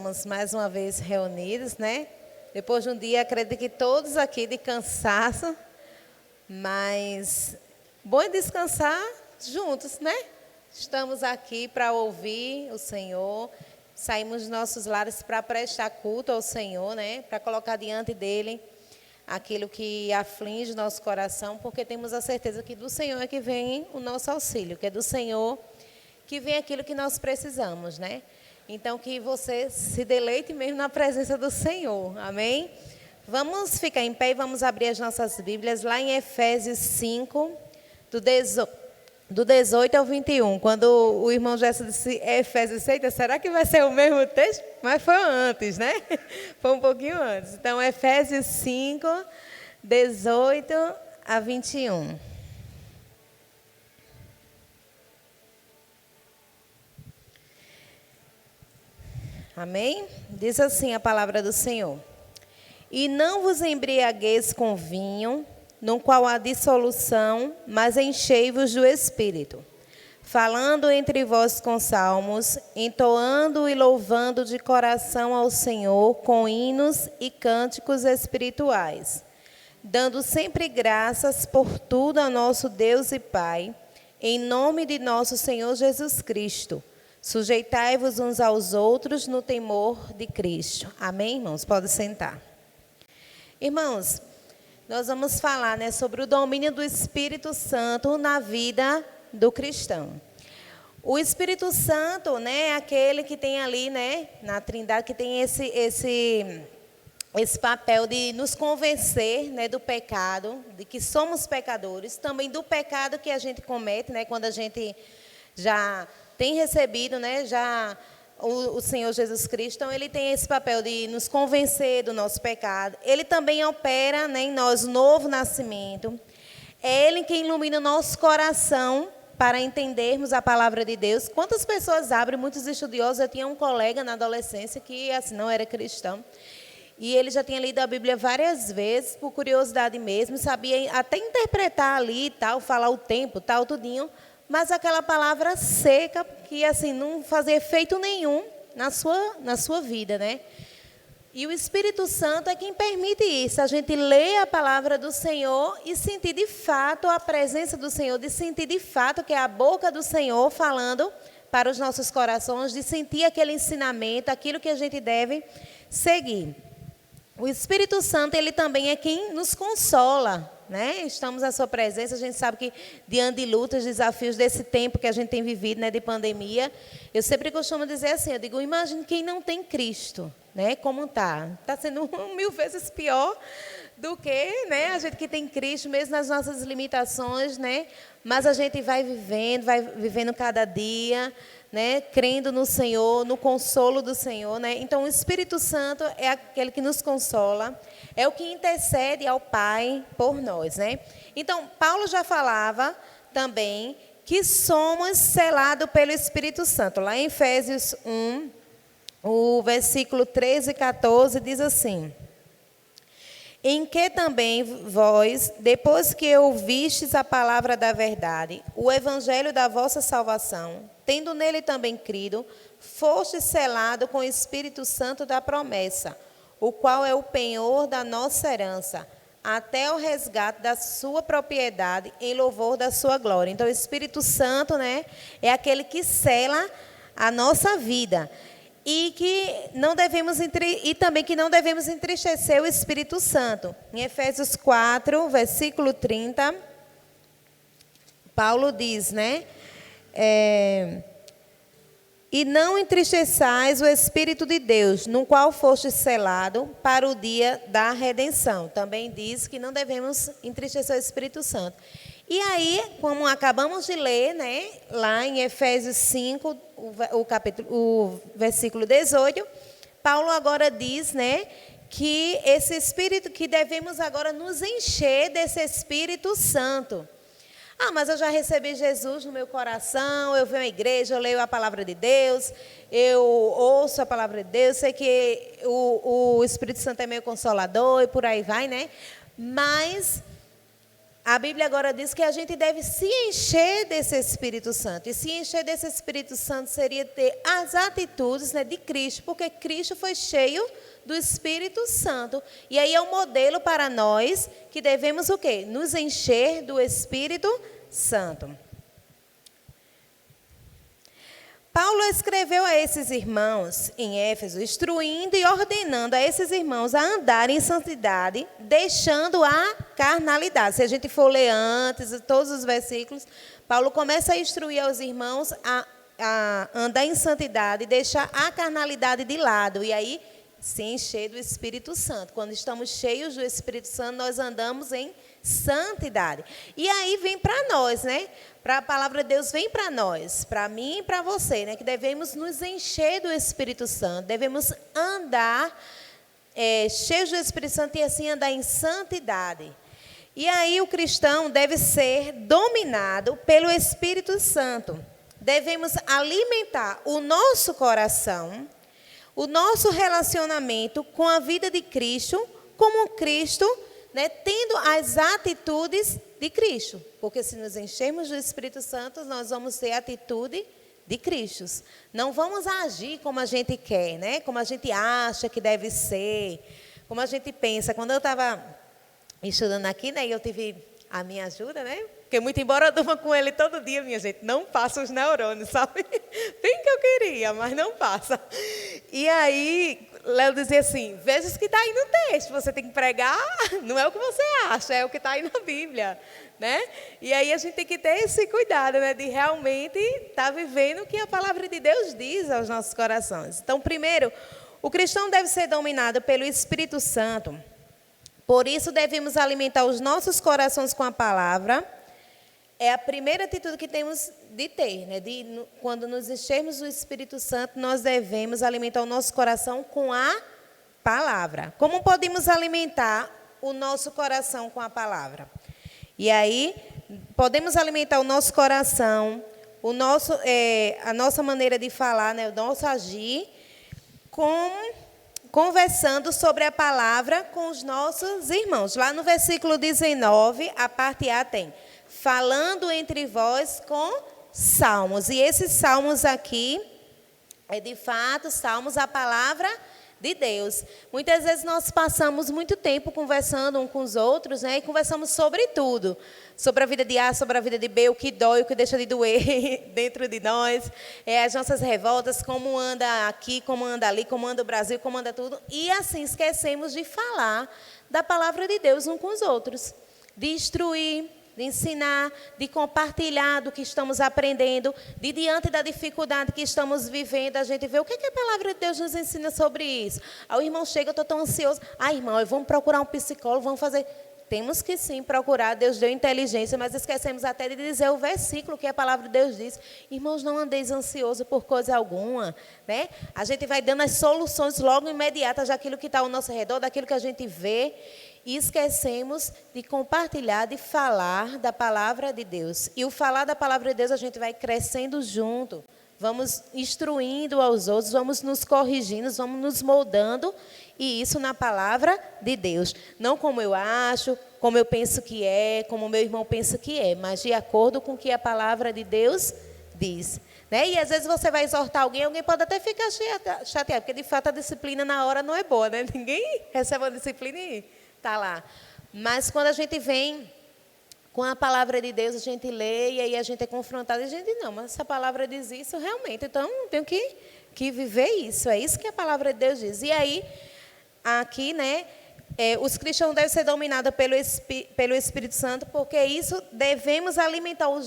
estamos mais uma vez reunidos, né? Depois de um dia, acredito que todos aqui de cansaço, mas bom é descansar juntos, né? Estamos aqui para ouvir o Senhor, saímos dos nossos lares para prestar culto ao Senhor, né? Para colocar diante dEle aquilo que aflige o nosso coração, porque temos a certeza que do Senhor é que vem o nosso auxílio, que é do Senhor que vem aquilo que nós precisamos, né? Então, que você se deleite mesmo na presença do Senhor, amém? Vamos ficar em pé e vamos abrir as nossas Bíblias lá em Efésios 5, do 18 ao 21. Quando o irmão Gerson disse Efésios 6, será que vai ser o mesmo texto? Mas foi antes, né? Foi um pouquinho antes. Então, Efésios 5, 18 a 21. Amém? Diz assim a palavra do Senhor. E não vos embriagueis com vinho, no qual há dissolução, mas enchei-vos do Espírito, falando entre vós com salmos, entoando e louvando de coração ao Senhor com hinos e cânticos espirituais, dando sempre graças por tudo a nosso Deus e Pai, em nome de nosso Senhor Jesus Cristo. Sujeitai-vos uns aos outros no temor de Cristo. Amém, irmãos? Pode sentar. Irmãos, nós vamos falar, né, sobre o domínio do Espírito Santo na vida do cristão. O Espírito Santo, né, é aquele que tem ali, né, na Trindade, que tem esse papel de nos convencer, né, do pecado, de que somos pecadores, também do pecado que a gente comete, né, quando a gente já tem recebido, né, já o Senhor Jesus Cristo. Então, Ele tem esse papel de nos convencer do nosso pecado. Ele também opera, né, em nós novo nascimento. É Ele quem ilumina o nosso coração para entendermos a palavra de Deus. Quantas pessoas abrem, muitos estudiosos, eu tinha um colega na adolescência que assim, não era cristão. E ele já tinha lido a Bíblia várias vezes, por curiosidade mesmo, sabia até interpretar ali e tal, falar o tempo, tal, tudinho. Mas aquela palavra seca, que assim, não fazia efeito nenhum na sua vida, né? E o Espírito Santo é quem permite isso, a gente ler a palavra do Senhor e sentir de fato a presença do Senhor, de sentir de fato que é a boca do Senhor falando para os nossos corações, de sentir aquele ensinamento, aquilo que a gente deve seguir. O Espírito Santo, ele também é quem nos consola, né? Estamos à sua presença, a gente sabe que diante de lutas, desafios desse tempo que a gente tem vivido, né, de pandemia, eu sempre costumo dizer assim, eu digo, imagine quem não tem Cristo, né? Como está sendo 1000 vezes pior do que, né, a gente que tem Cristo, mesmo nas nossas limitações, né? Mas a gente vai vivendo cada dia, né, crendo no Senhor, no consolo do Senhor, né? Então, o Espírito Santo é aquele que nos consola, é o que intercede ao Pai por nós, né? Então, Paulo já falava também que somos selados pelo Espírito Santo. Lá em Efésios 1, o versículo 13 e 14 diz assim: em que também vós, depois que ouvistes a palavra da verdade, o evangelho da vossa salvação, tendo nele também crido, foste selado com o Espírito Santo da promessa, o qual é o penhor da nossa herança, até o resgate da sua propriedade, em louvor da sua glória. Então, o Espírito Santo, né, é aquele que sela a nossa vida. E também que não devemos entristecer o Espírito Santo. Em Efésios 4, versículo 30, Paulo diz, né? E não entristeçais o Espírito de Deus, no qual foste selado para o dia da redenção. Também diz que não devemos entristecer o Espírito Santo. E aí, como acabamos de ler, né, lá em Efésios 5, o versículo 18, Paulo agora diz, né, que esse Espírito, que devemos agora nos encher desse Espírito Santo. Ah, mas eu já recebi Jesus no meu coração, eu venho à igreja, eu leio a palavra de Deus, eu ouço a palavra de Deus, sei que o Espírito Santo é meio consolador e por aí vai, né? Mas A Bíblia agora diz que a gente deve se encher desse Espírito Santo. E se encher desse Espírito Santo seria ter as atitudes, né, de Cristo, porque Cristo foi cheio do Espírito Santo. E aí é um modelo para nós que devemos o quê? Nos encher do Espírito Santo. Paulo escreveu a esses irmãos em Éfeso, instruindo e ordenando a esses irmãos a andarem em santidade, deixando a carnalidade. Se a gente for ler antes, todos os versículos, Paulo começa a instruir aos irmãos a andar em santidade e deixar a carnalidade de lado. E aí, se encher do Espírito Santo. Quando estamos cheios do Espírito Santo, nós andamos em santidade. E aí vem para nós, né? Para a palavra de Deus vem para nós, para mim e para você, né? Que devemos nos encher do Espírito Santo, devemos andar cheios do Espírito Santo e assim andar em santidade. E aí o cristão deve ser dominado pelo Espírito Santo. Devemos alimentar o nosso coração, o nosso relacionamento com a vida de Cristo, como Cristo, né, tendo as atitudes de Cristo. Porque se nos enchermos do Espírito Santo, nós vamos ter a atitude de Cristo. Não vamos agir como a gente quer, né? Como a gente acha que deve ser, como a gente pensa. Quando eu estava estudando aqui, né, eu tive a minha ajuda, né? Porque muito embora eu durma com ele todo dia, minha gente, não passa os neurônios, sabe? Bem que eu queria, mas não passa. E aí, Léo dizia assim, veja o que está aí no texto, você tem que pregar, não é o que você acha, é o que está aí na Bíblia, né? E aí a gente tem que ter esse cuidado, né, de realmente estar vivendo o que a palavra de Deus diz aos nossos corações. Então, primeiro, o cristão deve ser dominado pelo Espírito Santo. Por isso, devemos alimentar os nossos corações com a palavra. É a primeira atitude que temos de ter, né? Quando nos enchermos do Espírito Santo, nós devemos alimentar o nosso coração com a palavra. Como podemos alimentar o nosso coração com a palavra? E aí, podemos alimentar o nosso coração, a nossa maneira de falar, né? O nosso agir, conversando sobre a palavra com os nossos irmãos. Lá no versículo 19, a parte A tem: falando entre vós com salmos. E esses salmos aqui, de fato, salmos, a palavra de Deus. Muitas vezes nós passamos muito tempo conversando uns com os outros, né? E conversamos sobre tudo. Sobre a vida de A, sobre a vida de B, o que dói, o que deixa de doer dentro de nós. As nossas revoltas, como anda aqui, como anda ali, como anda o Brasil, como anda tudo. E assim esquecemos de falar da palavra de Deus uns com os outros. De instruir, de ensinar, de compartilhar do que estamos aprendendo, de diante da dificuldade que estamos vivendo, a gente vê o que a palavra de Deus nos ensina sobre isso. Aí o irmão chega, eu estou tão ansioso. Irmão, vamos procurar um psicólogo, vamos fazer... Temos que sim procurar, Deus deu inteligência, mas esquecemos até de dizer o versículo que a palavra de Deus diz. Irmãos, não andeis ansiosos por coisa alguma, né? A gente vai dando as soluções logo imediatas daquilo que está ao nosso redor, daquilo que a gente vê, e esquecemos de compartilhar, de falar da palavra de Deus. E o falar da palavra de Deus, a gente vai crescendo junto. Vamos instruindo aos outros, vamos nos corrigindo, vamos nos moldando, e isso na palavra de Deus. Não como eu acho, como eu penso que é, como meu irmão pensa que é, mas de acordo com o que a palavra de Deus diz. Né? E às vezes você vai exortar alguém pode até ficar chateado, porque de fato a disciplina na hora não é boa, né? Ninguém recebe uma disciplina e está lá. Mas quando a gente vem com a palavra de Deus, a gente lê e aí a gente é confrontado e a gente diz, não, mas essa palavra diz isso realmente, então eu tenho que viver isso, é isso que a palavra de Deus diz. E aí, aqui, né, os cristãos devem ser dominados pelo Espírito Santo, porque isso devemos alimentar o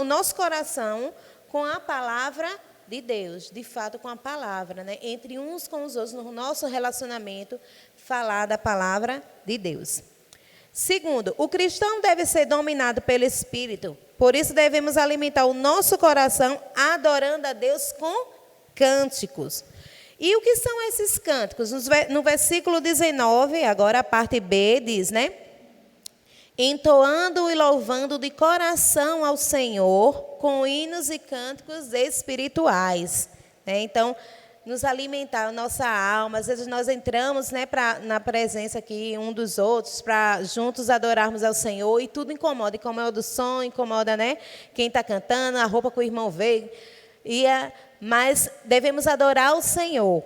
nosso coração com a palavra de Deus, de fato com a palavra, né, entre uns com os outros, no nosso relacionamento, falar da palavra de Deus. Segundo, o cristão deve ser dominado pelo Espírito, por isso devemos alimentar o nosso coração adorando a Deus com cânticos. E o que são esses cânticos? No versículo 19, agora a parte B, diz, né? Entoando e louvando de coração ao Senhor com hinos e cânticos espirituais. Então, nos alimentar a nossa alma. Às vezes nós entramos, né, na presença aqui um dos outros para juntos adorarmos ao Senhor e tudo incomoda o som, incomoda, né, quem está cantando, a roupa que o irmão veio. Mas devemos adorar o Senhor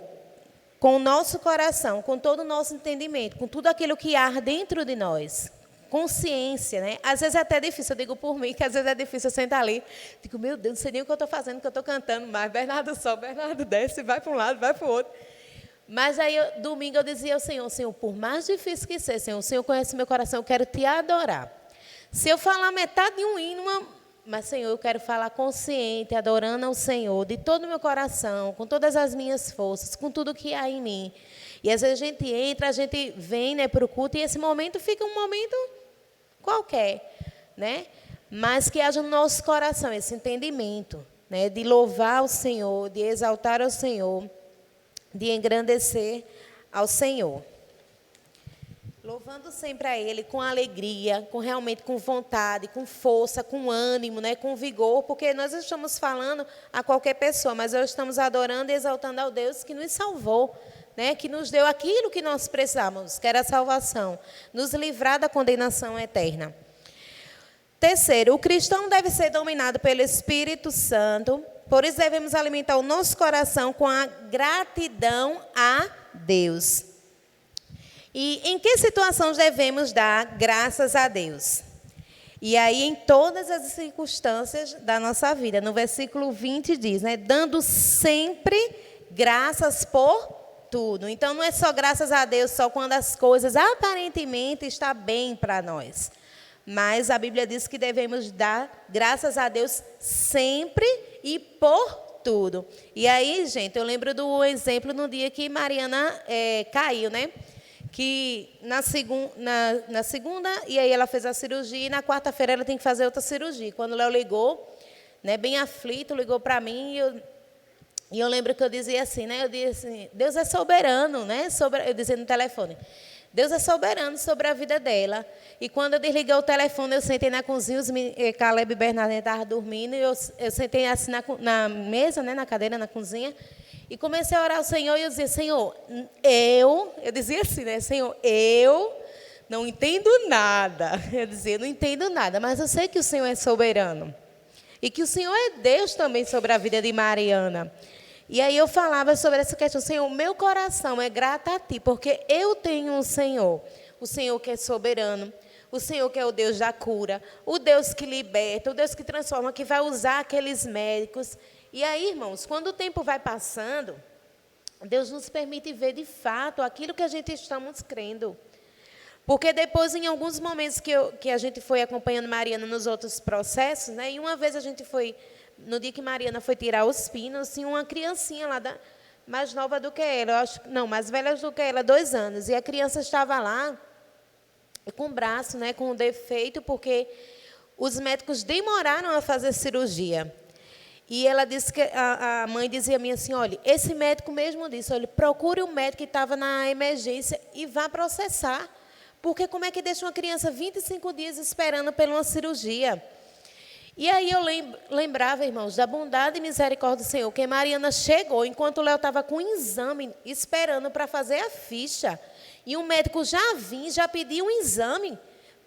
com o nosso coração, com todo o nosso entendimento, com tudo aquilo que há dentro de nós. Consciência, né? Às vezes é até difícil, eu digo por mim, que às vezes é difícil eu sentar ali. Digo, meu Deus, não sei nem o que eu estou fazendo, o que eu estou cantando, mas Bernardo sobe, Bernardo desce, vai para um lado, vai para o outro. Mas aí, domingo, eu dizia ao Senhor, Senhor, por mais difícil que seja, Senhor, o Senhor conhece meu coração, eu quero te adorar. Se eu falar metade de um hino, mas, Senhor, eu quero falar consciente, adorando ao Senhor, de todo o meu coração, com todas as minhas forças, com tudo que há em mim. E às vezes a gente entra, a gente vem, né, para o culto, e esse momento fica um momento qualquer, né? Mas que haja no nosso coração esse entendimento, né, de louvar o Senhor, de exaltar ao Senhor, de engrandecer ao Senhor. Louvando sempre a Ele com alegria, realmente com vontade, com força, com ânimo, né, com vigor, porque nós estamos falando a qualquer pessoa, mas nós estamos adorando e exaltando ao Deus que nos salvou, né, que nos deu aquilo que nós precisávamos, que era a salvação, nos livrar da condenação eterna. Terceiro, o cristão deve ser dominado pelo Espírito Santo, por isso devemos alimentar o nosso coração com a gratidão a Deus. E em que situações devemos dar graças a Deus? E aí, em todas as circunstâncias da nossa vida. No versículo 20 diz, né, dando sempre graças por tudo. Então, não é só graças a Deus, só quando as coisas aparentemente estão bem para nós. Mas a Bíblia diz que devemos dar graças a Deus sempre e por tudo. E aí, gente, eu lembro do exemplo no dia que Mariana caiu, né? Que na segunda, e aí ela fez a cirurgia, e na quarta-feira ela tem que fazer outra cirurgia. Quando o Léo ligou, né, bem aflito, ligou para mim, e eu lembro que eu dizia assim, né? Eu disse assim, Deus é soberano, né? Eu dizia no telefone, Deus é soberano sobre a vida dela. E quando eu desliguei o telefone, eu sentei na cozinha, Caleb e Bernardo estavam dormindo, e eu sentei assim na mesa, né, na cadeira, na cozinha, e comecei a orar ao Senhor, e eu dizia, Senhor, eu dizia assim, né, Senhor, eu não entendo nada. Eu dizia, não entendo nada, mas eu sei que o Senhor é soberano. E que o Senhor é Deus também sobre a vida de Mariana. E aí eu falava sobre essa questão, Senhor, meu coração é grato a Ti, porque eu tenho um Senhor. O Senhor que é soberano, o Senhor que é o Deus da cura, o Deus que liberta, o Deus que transforma, que vai usar aqueles médicos. E aí, irmãos, quando o tempo vai passando, Deus nos permite ver de fato aquilo que a gente estamos crendo. Porque depois, em alguns momentos que a gente foi acompanhando Mariana nos outros processos, né, e uma vez a gente foi, no dia que Mariana foi tirar os pinos, tinha uma criancinha lá, mais nova do que ela, eu acho, não, mais velha do que ela, 2 anos, e a criança estava lá com o braço, né, com defeito, porque os médicos demoraram a fazer cirurgia. E ela disse que a mãe dizia a mim assim, olha, esse médico mesmo disse, olha, procure um médico que estava na emergência e vá processar. Porque como é que deixa uma criança 25 dias esperando por uma cirurgia? E aí eu lembrava, irmãos, da bondade e misericórdia do Senhor, que Mariana chegou, enquanto o Léo estava com um exame, esperando para fazer a ficha. E o médico já pediu um exame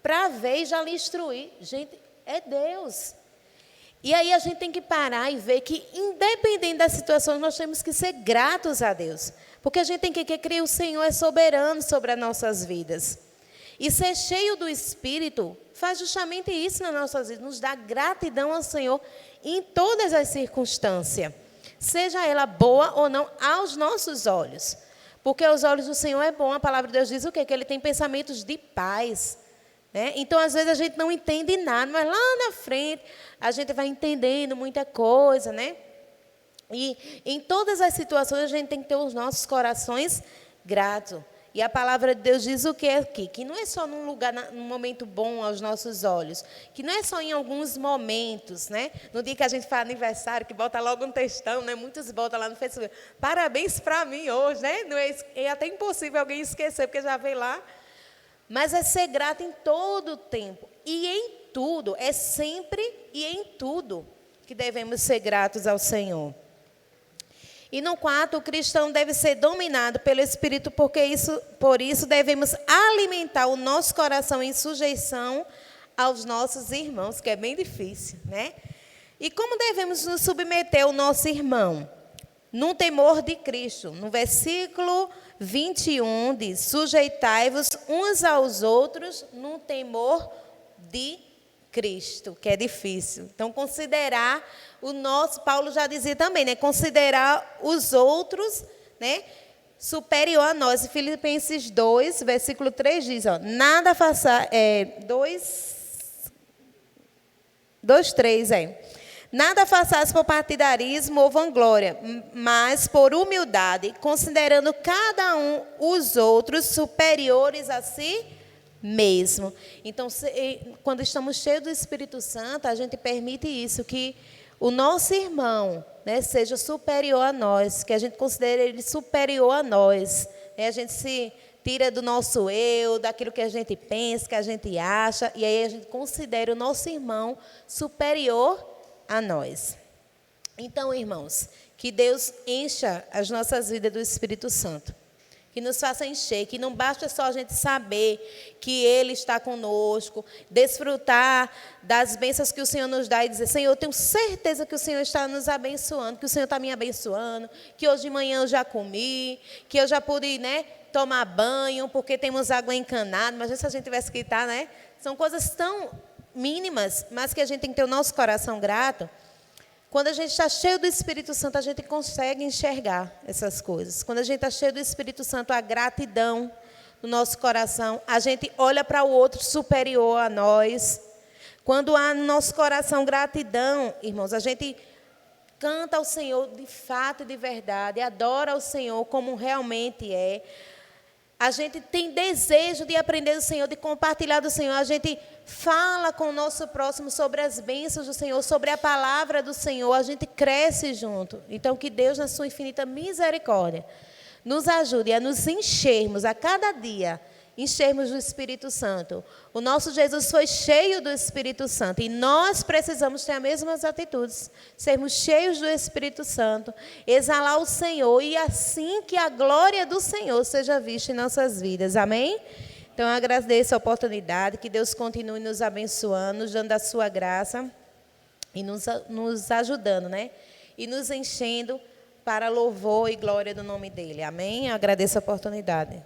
para ver e já lhe instruir. Gente, é Deus. E aí a gente tem que parar e ver que, independente das situações, nós temos que ser gratos a Deus. Porque a gente tem que crer que o Senhor é soberano sobre as nossas vidas. E ser cheio do Espírito faz justamente isso nas nossas vidas, nos dá gratidão ao Senhor em todas as circunstâncias, seja ela boa ou não aos nossos olhos. Porque aos olhos do Senhor é bom, a palavra de Deus diz o quê? Que Ele tem pensamentos de paz. Né? Então, às vezes, a gente não entende nada, mas lá na frente a gente vai entendendo muita coisa, né? E em todas as situações a gente tem que ter os nossos corações gratos. E a palavra de Deus diz o que aqui? Que não é só num lugar, num momento bom aos nossos olhos. Que não é só em alguns momentos, né? No dia que a gente faz aniversário, que bota logo um textão, né? Muitos botam lá no Facebook. Parabéns para mim hoje, né? Não é até impossível alguém esquecer, porque já veio lá. Mas é ser grato em todo o tempo. E em tudo. É sempre e em tudo que devemos ser gratos ao Senhor. E no quarto, o cristão deve ser dominado pelo Espírito, por isso devemos alimentar o nosso coração em sujeição aos nossos irmãos, que é bem difícil, né? E como devemos nos submeter ao nosso irmão? No temor de Cristo. No versículo 21 diz: sujeitai-vos uns aos outros no temor de Cristo, que é difícil. Então, considerar o nosso, Paulo já dizia também, né? Considerar os outros, né? Superior a nós. E Filipenses 2, versículo 3 diz, ó, nada faça, 2:3, nada façais por partidarismo ou vanglória, mas por humildade, considerando cada um os outros superiores a si mesmo. Então, quando estamos cheios do Espírito Santo, a gente permite isso, que o nosso irmão, né, seja superior a nós, que a gente considere ele superior a nós. A gente se tira do nosso eu, daquilo que a gente pensa, que a gente acha, e aí a gente considera o nosso irmão superior a nós. Então, irmãos, que Deus encha as nossas vidas do Espírito Santo. Que nos faça encher, que não basta só a gente saber que Ele está conosco, desfrutar das bênçãos que o Senhor nos dá e dizer, Senhor, eu tenho certeza que o Senhor está nos abençoando, que o Senhor está me abençoando, que hoje de manhã eu já comi, que eu já pude, né, tomar banho, porque temos água encanada. Mas se a gente tivesse que estar, né? São coisas tão mínimas, mas que a gente tem que ter o nosso coração grato. Quando a gente está cheio do Espírito Santo, a gente consegue enxergar essas coisas. Quando a gente está cheio do Espírito Santo, a gratidão no nosso coração, a gente olha para o outro superior a nós. Quando há no nosso coração gratidão, irmãos, a gente canta ao Senhor de fato e de verdade, adora ao Senhor como realmente é. A gente tem desejo de aprender do Senhor, de compartilhar do Senhor. A gente fala com o nosso próximo sobre as bênçãos do Senhor, sobre a palavra do Senhor. A gente cresce junto. Então, que Deus, na sua infinita misericórdia, nos ajude a nos enchermos a cada dia, enchermos do Espírito Santo. O nosso Jesus foi cheio do Espírito Santo e nós precisamos ter as mesmas atitudes, sermos cheios do Espírito Santo, exalar o Senhor e assim que a glória do Senhor seja vista em nossas vidas. Amém? Então, eu agradeço a oportunidade, que Deus continue nos abençoando, nos dando a sua graça e nos ajudando, né? E nos enchendo para louvor e glória do nome dEle. Amém? Eu agradeço a oportunidade.